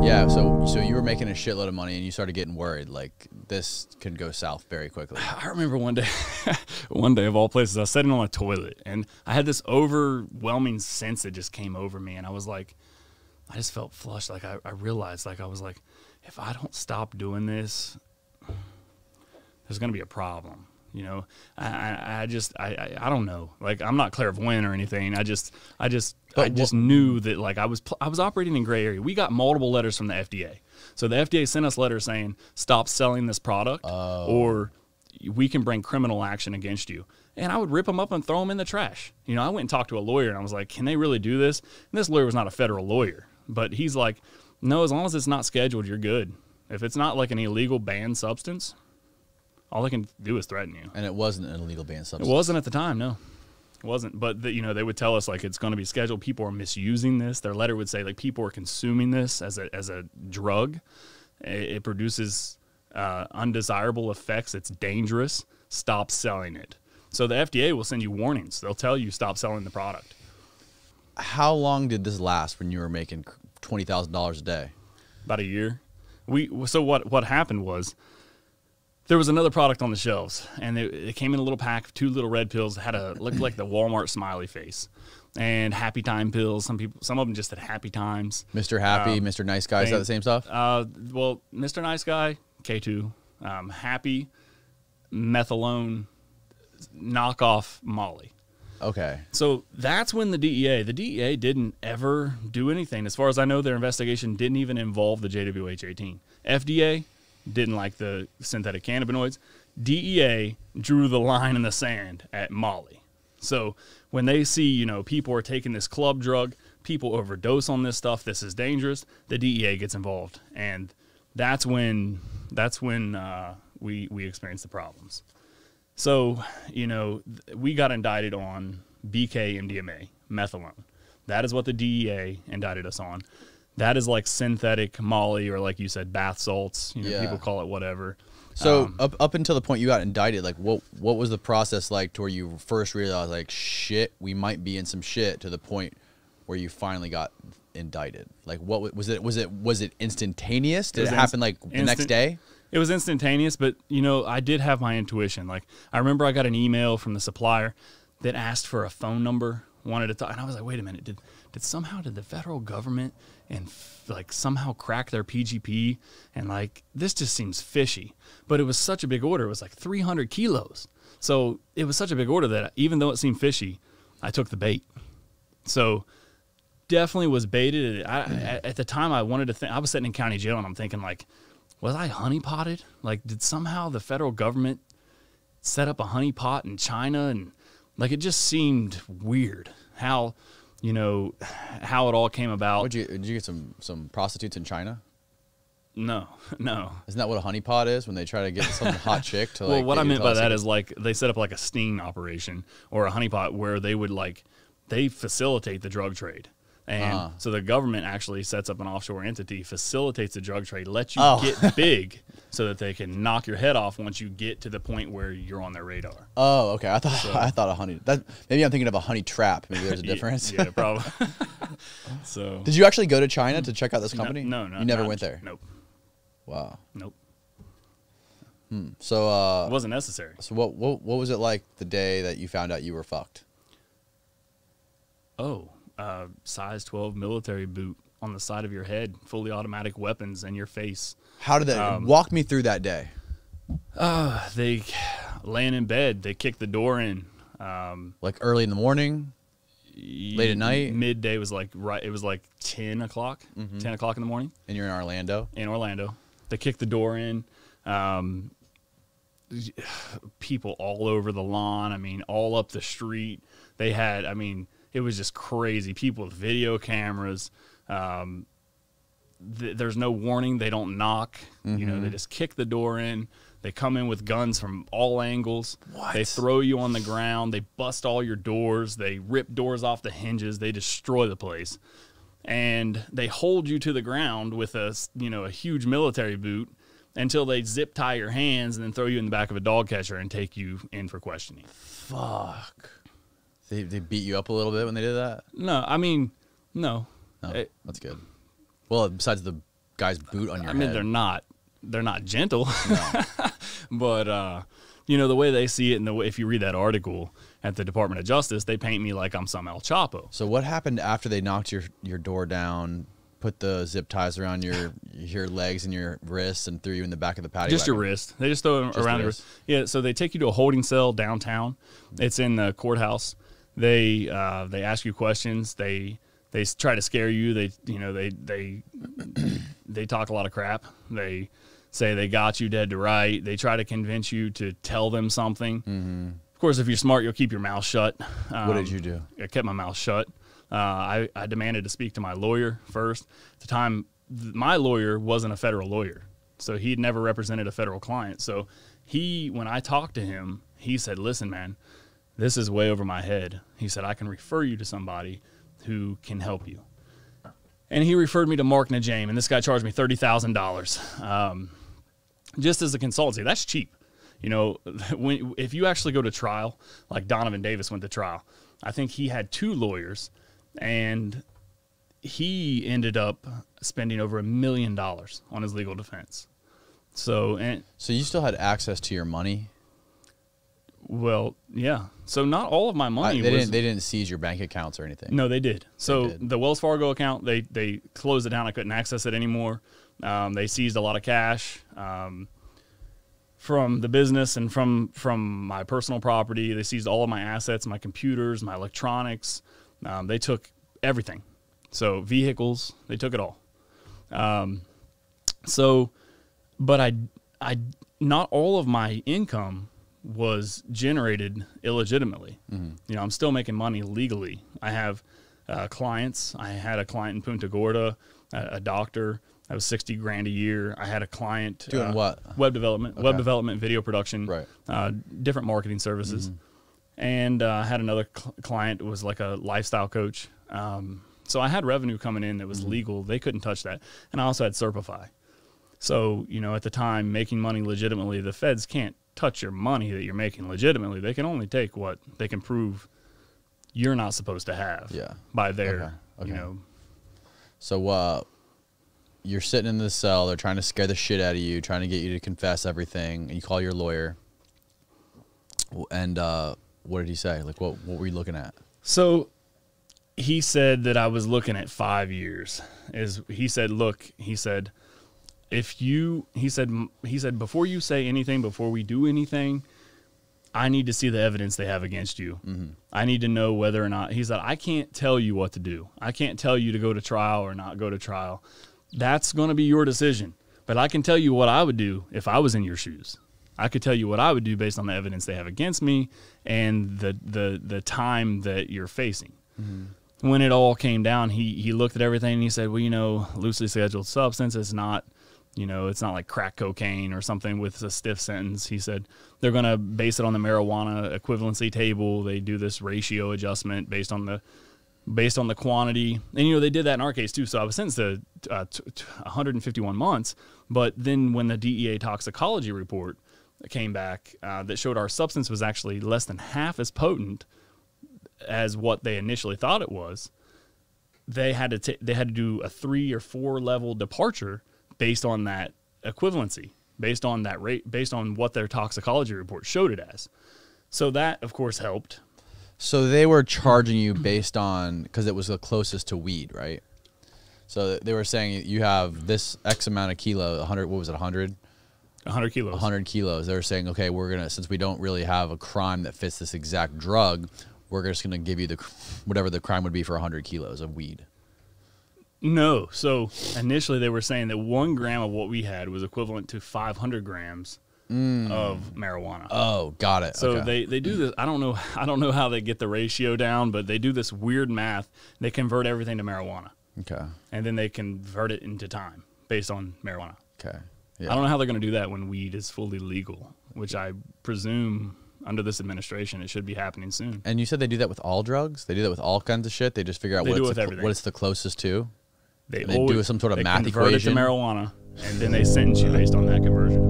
Yeah, so you were making a shitload of money and you started getting worried, like this could go south very quickly. I remember one day, one day of all places, I was sitting on a toilet and I had this overwhelming sense that just came over me, and I was like, I just felt flushed. Like I realized, like I was like, if I don't stop doing this, there's gonna be a problem. You know, I don't know. Like, I'm not clairvoyant or anything. I just knew that, like, I was operating in gray area. We got multiple letters from the FDA. So the FDA sent us letters saying, stop selling this product, or we can bring criminal action against you. And I would rip them up and throw them in the trash. You know, I went and talked to a lawyer and I was like, can they really do this? And this lawyer was not a federal lawyer, but he's like, no, as long as it's not scheduled, you're good. If it's not like an illegal banned substance, all they can do is threaten you. And it wasn't an illegal banned substance. It wasn't at the time, no. It wasn't. But, you know, they would tell us, like, it's going to be scheduled. People are misusing this. Their letter would say, like, people are consuming this as a drug. It produces undesirable effects. It's dangerous. Stop selling it. So the FDA will send you warnings. They'll tell you stop selling the product. How long did this last when you were making $20,000 a day? About a year. So what happened was, there was another product on the shelves, and it came in a little pack of 2 little red pills that looked like the Walmart smiley face, and Happy Time pills. Some of them just had Happy Times. Mr. Happy, Mr. Nice Guy, is that the same stuff? Well, Mr. Nice Guy, K2, Happy, methadone, knockoff Molly. Okay. So that's when the DEA didn't ever do anything. As far as I know, their investigation didn't even involve the JWH-18. FDA didn't like the synthetic cannabinoids. DEA drew the line in the sand at Molly. So when they see, you know, people are taking this club drug, people overdose on this stuff, this is dangerous, the DEA gets involved. And that's when we experienced the problems. So, you know, we got indicted on BK MDMA, methadone. That is what the DEA indicted us on. That is like synthetic Molly, or like you said, bath salts. You know, people call it whatever. So up until the point you got indicted, like what was the process like to where you first realized, like, shit, we might be in some shit, to the point where you finally got indicted? Like, what was it? Was it instantaneous? Did it happen like the next day? It was instantaneous, but you know, I did have my intuition. Like, I remember I got an email from the supplier that asked for a phone number, wanted to talk, and I was like, wait a minute, did the federal government and like somehow crack their PGP? And like, this just seems fishy. But it was such a big order. It was like 300 kilos. So it was such a big order that even though it seemed fishy, I took the bait. So definitely was baited. At the time, I wanted to think, I was sitting in county jail and I'm thinking, like, was I honeypotted? Like, did somehow the federal government set up a honeypot in China? And like, it just seemed weird how, you know, how it all came about. Did you get some prostitutes in China? No. Isn't that what a honeypot is, when they try to get some hot chick to, like? Well, what I meant by that is, like, they set up like a sting operation or a honeypot where they would, like, they facilitate the drug trade. And so the government actually sets up an offshore entity, facilitates the drug trade, lets you get big so that they can knock your head off once you get to the point where you're on their radar. Oh, okay. I thought a honey. Maybe I'm thinking of a honey trap. Maybe there's a difference. Yeah, probably. So, did you actually go to China to check out this company? No. You never went there? Nope. Wow. Nope. So it wasn't necessary. So what was it like the day that you found out you were fucked? Size 12 military boot on the side of your head, fully automatic weapons in your face. How did that walk me through that day? They laying in bed, they kicked the door in. Like early in the morning, late at night? Midday was like, it was like 10 o'clock, 10 o'clock in the morning. And you're in Orlando? In Orlando. They kicked the door in. People all over the lawn. I mean, all up the street. They had, I mean, it was just crazy. People with video cameras. There's no warning. They don't knock. You know, they just kick the door in. They come in with guns from all angles. What? They throw you on the ground. They bust all your doors. They rip doors off the hinges. They destroy the place. And they hold you to the ground with a huge military boot until they zip tie your hands and then throw you in the back of a dog catcher and take you in for questioning. Fuck. They beat you up a little bit when they did that? No, I mean, no. That's good. Well, besides the guy's boot on your head. I mean, they're not gentle, No. but you know, the way they see it, and the way, if you read that article at the Department of Justice, they paint me like I'm some El Chapo. So what happened after they knocked your door down, put the zip ties around your legs and your wrists, and threw you in the back of the paddy Just your wagon? wrist. They just throw it around your wrist. Yeah, so they take you to a holding cell downtown. It's in the courthouse. They ask you questions. They try to scare you. They talk a lot of crap. They say they got you dead to right. They try to convince you to tell them something. Mm-hmm. Of course, if you're smart, you'll keep your mouth shut. What did you do? I kept my mouth shut. I demanded to speak to my lawyer first. At the time, my lawyer wasn't a federal lawyer, so he'd never represented a federal client. So when I talked to him, he said, "Listen, man, this is way over my head." He said, "I can refer you to somebody who can help you." And he referred me to Mark Najame, and this guy charged me $30,000 just as a consultancy. That's cheap. You know, if you actually go to trial, like Donovan Davis went to trial, I think he had 2 lawyers, and he ended up spending over $1 million on his legal defense. So you still had access to your money? Well, yeah. So not all of my money They didn't seize your bank accounts or anything. No, they did. So the Wells Fargo account, they closed it down. I couldn't access it anymore. They seized a lot of cash from the business and from my personal property. They seized all of my assets, my computers, my electronics. They took everything. So vehicles, they took it all. But I not all of my income was generated illegitimately. Mm-hmm. You know, I'm still making money legally. I have clients. I had a client in Punta Gorda, a doctor. That was $60,000 a year. I had a client doing what? Web development, video production, right? Different marketing services. Mm-hmm. And I had another client who was like a lifestyle coach. So I had revenue coming in that was mm-hmm. legal. They couldn't touch that. And I also had Certify. So, you know, at the time, making money legitimately, the feds can't touch your money that you're making legitimately. They can only take what they can prove you're not supposed to have by their, you know. So you're sitting in the cell. They're trying to scare the shit out of you, trying to get you to confess everything. And you call your lawyer. And what did he say? Like, what were you looking at? So he said that I was looking at 5 years. He said, before you say anything, before we do anything, I need to see the evidence they have against you. Mm-hmm. I need to know whether or not, he said, I can't tell you what to do. I can't tell you to go to trial or not go to trial. That's going to be your decision. But I can tell you what I would do if I was in your shoes. I could tell you what I would do based on the evidence they have against me and the time that you're facing. Mm-hmm. When it all came down, he looked at everything and he said, well, you know, loosely scheduled substance is not, you know, it's not like crack cocaine or something with a stiff sentence. He said they're going to base it on the marijuana equivalency table. They do this ratio adjustment based on the quantity. And, you know, they did that in our case too. So I was sentenced to 151 months. But then when the DEA toxicology report came back that showed our substance was actually less than half as potent as what they initially thought it was, they had to do a 3 or 4 level departure based on that equivalency, based on that rate, based on what their toxicology report showed it as. So that, of course, helped. So they were charging you based on, because it was the closest to weed, right? So they were saying you have this X amount of kilo, 100, what was it, 100? 100 kilos. 100 kilos. They were saying, okay, we're going to, since we don't really have a crime that fits this exact drug, we're just going to give you whatever the crime would be for 100 kilos of weed. No. So initially they were saying that 1 gram of what we had was equivalent to 500 grams of marijuana. Oh, got it. So they do this. I don't know how they get the ratio down, but they do this weird math. They convert everything to marijuana. Okay. And then they convert it into time based on marijuana. Okay. Yeah. I don't know how they're going to do that when weed is fully legal, which I presume under this administration it should be happening soon. And you said they do that with all drugs? They do that with all kinds of shit? They just figure out what it's the closest to? They do some sort of math equation? They convert it to marijuana, and then they sentence you based on that conversion.